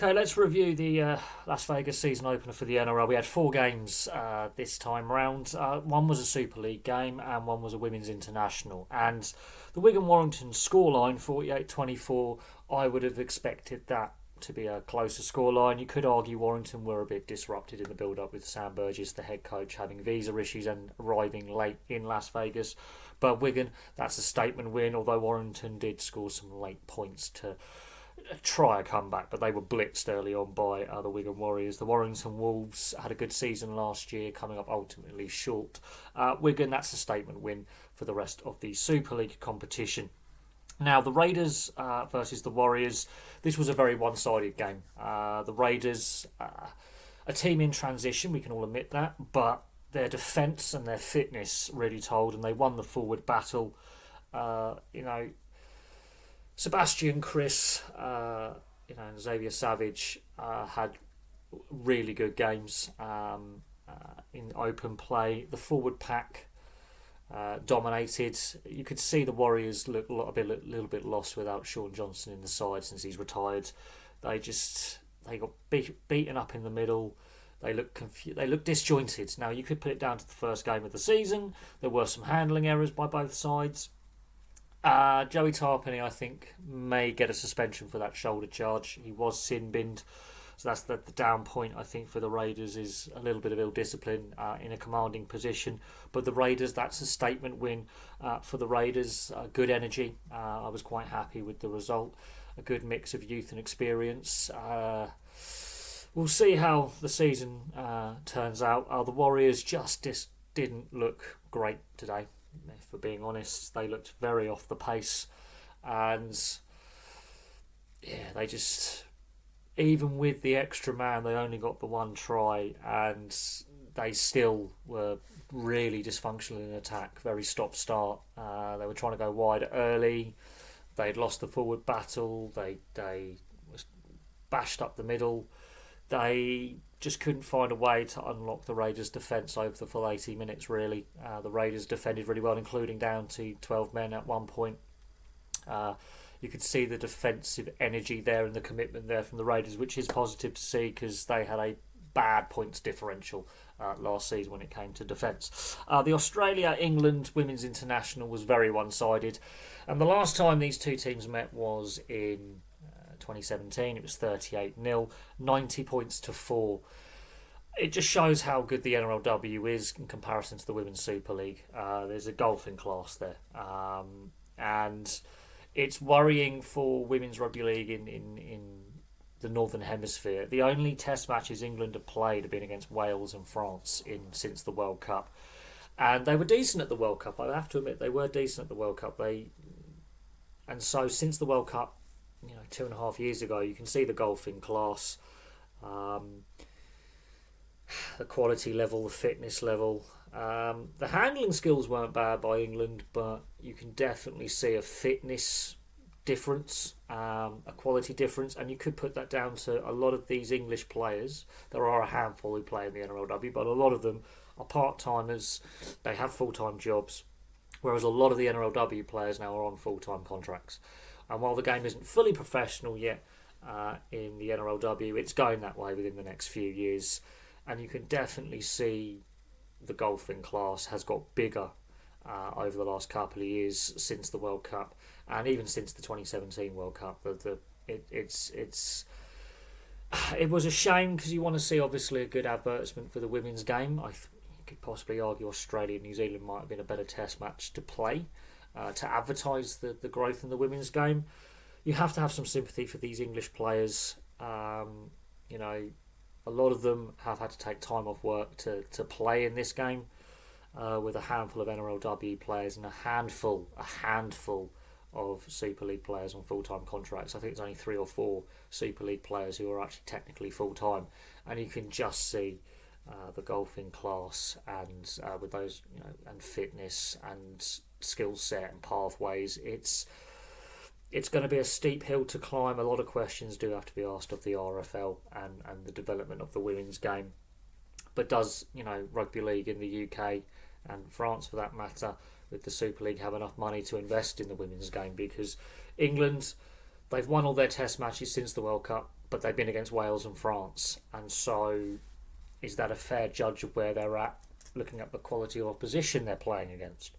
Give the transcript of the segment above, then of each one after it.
Okay, let's review the Las Vegas season opener for the NRL. We had four games this time round. One was a Super League game and one was a Women's International. And the Wigan Warrington scoreline, 48-24, I would have expected that to be a closer scoreline. You could argue Warrington were a bit disrupted in the build-up with Sam Burgess, the head coach, having visa issues and arriving late in Las Vegas. But Wigan, that's a statement win, although Warrington did score some late points to try a comeback, but they were blitzed early on by the Wigan Warriors. The Warrington Wolves had a good season last year, coming up ultimately short. Wigan, that's a statement win for the rest of the Super League competition. Now, the Raiders versus the Warriors, this was a very one-sided game. The Raiders, a team in transition, we can all admit that, but their defence and their fitness really told, and they won the forward battle. Sebastian, Chris, and Xavier Savage had really good games in open play. The forward pack dominated. You could see the Warriors look a little bit lost without Sean Johnson in the side since he's retired. They got beaten up in the middle. They look confused. They look disjointed. Now you could put it down to the first game of the season. There were some handling errors by both sides. Joey Tarpany, I think, may get a suspension for that shoulder charge. He was sin-binned, so that's the down point, I think, for the Raiders is a little bit of ill-discipline in a commanding position. But the Raiders, that's a statement win for the Raiders. Good energy. I was quite happy with the result. A good mix of youth and experience. We'll see how the season turns out. The Warriors just didn't look great today. For being honest, they looked very off the pace, and they just, even with the extra man, they only got the one try, and they still were really dysfunctional in attack, very stop-start. They were trying to go wide early. They'd lost the forward battle. They was bashed up the middle. They just couldn't find a way to unlock the Raiders' defence over the full 80 minutes, really. The Raiders defended really well, including down to 12 men at one point. You could see the defensive energy there and the commitment there from the Raiders, which is positive to see because they had a bad points differential last season when it came to defence. The Australia-England Women's International was very one-sided. And the last time these two teams met was in 2017. It was 38-0, 90 points to 4. It just shows how good the NRLW is in comparison to the Women's Super League. There's a golfing class there, and it's worrying for Women's Rugby League in the Northern Hemisphere. The only Test matches England have played have been against Wales and France since the World Cup, and they were decent at the World Cup. I have to admit they were decent at the World Cup. And so since the World Cup, 2.5 years ago, you can see the golfing class, the quality level, the fitness level. The handling skills weren't bad by England, but you can definitely see a fitness difference, a quality difference, and you could put that down to a lot of these English players. There are a handful who play in the NRLW, but a lot of them are part-timers. They have full-time jobs, whereas a lot of the NRLW players now are on full-time contracts. And while the game isn't fully professional yet in the NRLW, it's going that way within the next few years. And you can definitely see the golfing class has got bigger over the last couple of years since the World Cup, and even since the 2017 World Cup. It was a shame because you want to see obviously a good advertisement for the women's game. You could possibly argue Australia and New Zealand might have been a better Test match to play. To advertise the growth in the women's game. You have to have some sympathy for these English players. A lot of them have had to take time off work to play in this game, with a handful of NRLW players and a handful of Super League players on full-time contracts. I think it's only 3 or 4 Super League players who are actually technically full-time, and you can just see the golfing class and with those, and fitness and skill set and pathways. It's going to be a steep hill to climb. A lot of questions do have to be asked of the RFL and the development of the women's game. But does rugby league in the UK and France, for that matter, with the Super League, have enough money to invest in the women's game? Because England, they've won all their Test matches since the World Cup, but they've been against Wales and France, and so is that a fair judge of where they're at, looking at the quality of opposition they're playing against?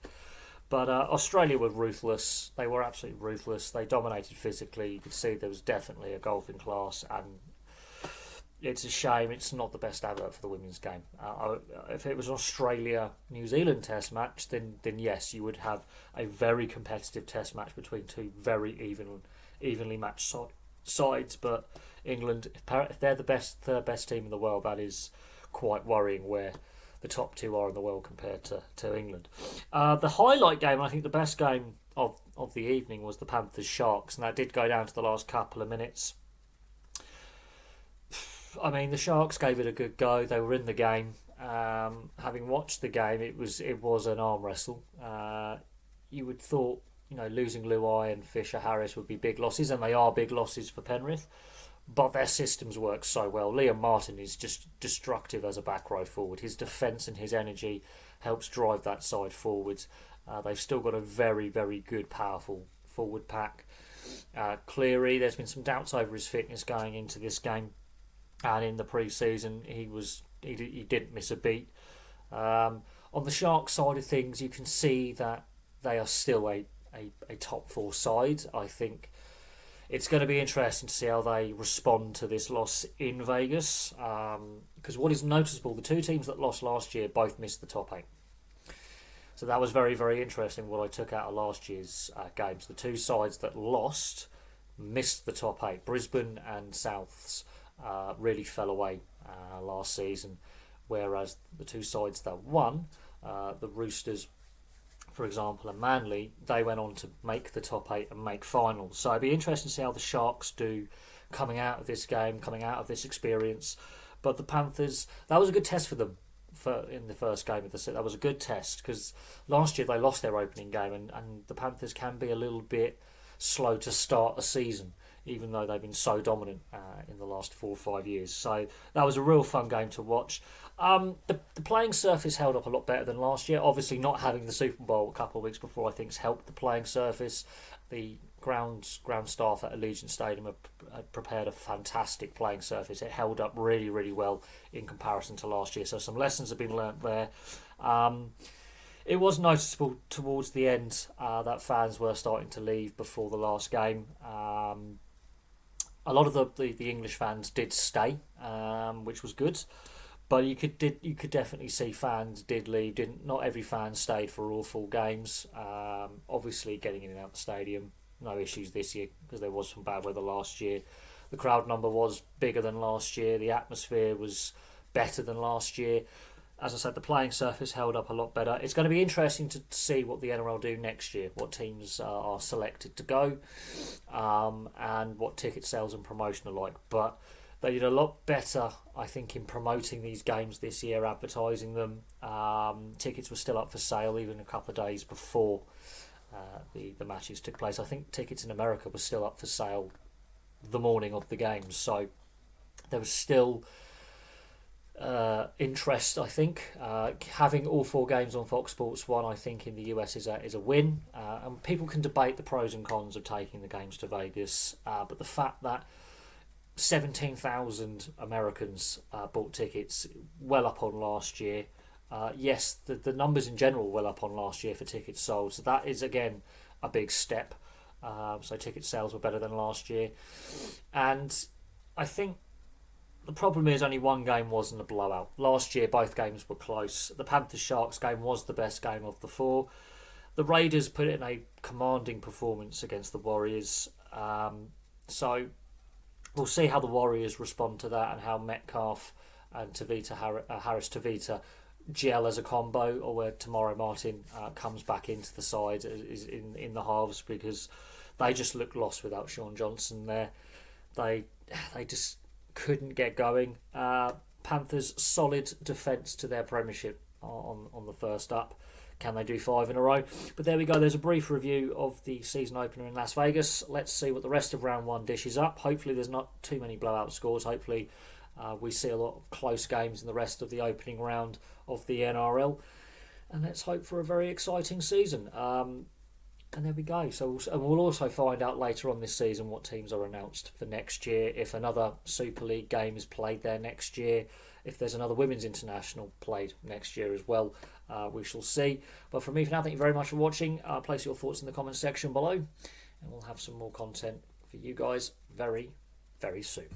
But Australia were ruthless. They were absolutely ruthless. They dominated physically. You could see there was definitely a golfing class, and it's a shame it's not the best advert for the women's game. If it was an Australia-New Zealand test match, then yes, you would have a very competitive test match between two very evenly matched sides. But England, if they're the third best team in the world, that is quite worrying where the top two are in the world compared to England. The highlight game, I think the best game of the evening, was the Panthers Sharks, and that did go down to the last couple of minutes. I mean, the Sharks gave it a good go. They were in the game. Having watched the game, it was an arm wrestle. You would thought, losing Luai and Fisher Harris would be big losses, and they are big losses for Penrith. But their systems work so well. Liam Martin is just destructive as a back row forward. His defence and his energy helps drive that side forwards. They've still got a very, very good, powerful forward pack. Cleary, there's been some doubts over his fitness going into this game, and in the pre-season he didn't miss a beat. On the Sharks side of things, you can see that they are still a top four side. I think it's going to be interesting to see how they respond to this loss in Vegas, because what is noticeable, the two teams that lost last year both missed the top eight. So that was very, very interesting what I took out of last year's games. The two sides that lost missed the top eight. Brisbane and Souths really fell away last season, whereas the two sides that won, the Roosters, for example, and Manly, they went on to make the top eight and make finals. So it'd be interesting to see how the Sharks do coming out of this game, coming out of this experience. But the Panthers, that was a good test for them in the first game of the season. That was a good test, because last year they lost their opening game, and the Panthers can be a little bit slow to start a season, even though they've been so dominant in the last 4 or 5 years. So that was a real fun game to watch. The playing surface held up a lot better than last year. Obviously, not having the Super Bowl a couple of weeks before, I think, has helped the playing surface. The ground staff at Allegiant Stadium have prepared a fantastic playing surface. It held up really, really well in comparison to last year. So some lessons have been learnt there. It was noticeable towards the end that fans were starting to leave before the last game. A lot of the English fans did stay, which was good. But you could definitely see fans did leave. Not every fan stayed for all full games. Obviously, getting in and out the stadium, no issues this year because there was some bad weather last year. The crowd number was bigger than last year. The atmosphere was better than last year. As I said, the playing surface held up a lot better. It's going to be interesting to see what the NRL do next year, what teams are selected to go, and what ticket sales and promotion are like. But they did a lot better, I think, in promoting these games this year, advertising them. Tickets were still up for sale even a couple of days before the matches took place. I think tickets in America were still up for sale the morning of the games. So there was still interest, I think. Having all 4 games on Fox Sports 1, I think, in the US is a win. And people can debate the pros and cons of taking the games to Vegas. But the fact that 17,000 Americans bought tickets, well up on last year. Yes, the numbers in general were well up on last year for tickets sold. So that is, again, a big step. So ticket sales were better than last year. And I think the problem is only one game wasn't a blowout. Last year, both games were close. The Panthers-Sharks game was the best game of the 4. The Raiders put in a commanding performance against the Warriors. So we'll see how the Warriors respond to that and how Metcalf and Harris-Tavita gel as a combo, or where Tamara Martin comes back into the side is in the halves, because they just look lost without Sean Johnson there. They just couldn't get going. Panthers solid defence to their premiership on the first up. Can they do 5 in a row? But there we go. There's a brief review of the season opener in Las Vegas. Let's see what the rest of round 1 dishes up. Hopefully there's not too many blowout scores. Hopefully we see a lot of close games in the rest of the opening round of the NRL. And let's hope for a very exciting season. And there we go. So and we'll also find out later on this season what teams are announced for next year. If another Super League game is played there next year, if there's another Women's International played next year as well, we shall see. But for me for now, thank you very much for watching. Place your thoughts in the comments section below, and we'll have some more content for you guys very, very soon.